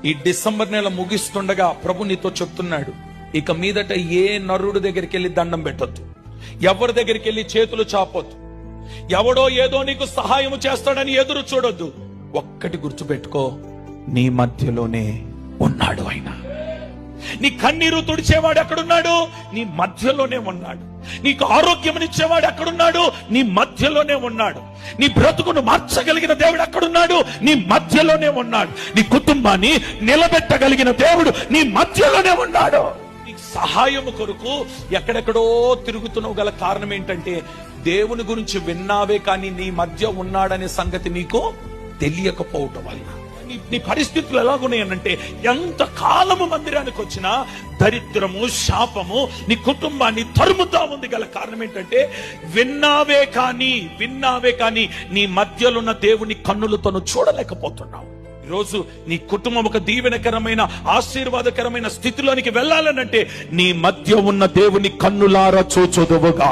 ఈ డిసెంబర్ నెల ముగిస్తుండగా ప్రభు నీతో చెప్తున్నాడు, ఇక మీదట ఏ నరుడు దగ్గరికి వెళ్ళి దండం పెట్టొద్దు, ఎవరి దగ్గరికి వెళ్ళి చేతులు చాపొద్దు, ఎవడో ఏదో నీకు సహాయం చేస్తాడని ఎదురు చూడొద్దు. ఒక్కటి గుర్తుపెట్టుకో, నీ మధ్యలోనే ఉన్నాడు ఆయన. నీ కన్నీరు తుడిచేవాడు ఎక్కడున్నాడు? నీ మధ్యలోనే ఉన్నాడు. నీకు ఆరోగ్యమునిచ్చేవాడు ఎక్కడున్నాడు? నీ మధ్యలోనే ఉన్నాడు. నీ బ్రతుకును మార్చగలిగిన దేవుడు ఎక్కడున్నాడు? నీ మధ్యలోనే ఉన్నాడు. నీ కుటుంబాన్ని నిలబెట్టగలిగిన దేవుడు నీ మధ్యలోనే ఉన్నాడు. నీకు సహాయం కొరకు ఎక్కడెక్కడో తిరుగుతున్నావు గల కారణం ఏంటంటే, దేవుని గురించి విన్నావే కానీ నీ మధ్య ఉన్నాడనే సంగతి నీకు తెలియకపోవటం వల్ల. నీ పరిస్థితులు ఎలాగున్నాయనంటే, ఎంత కాలము మందిరానికి వచ్చినా దరిద్రము, శాపము నీ కుటుంబాన్ని తరుముతా ఉంది గల కారణం ఏంటంటే, విన్నావే కానీ నీ మధ్యలో ఉన్న దేవుని కన్నులతో చూడలేకపోతున్నావు. ఈరోజు నీ కుటుంబం ఒక దీవెనకరమైన, ఆశీర్వాదకరమైన స్థితిలోనికి వెళ్ళాలనంటే నీ మధ్య ఉన్న దేవుని కన్నులారా చూచుదువుగా.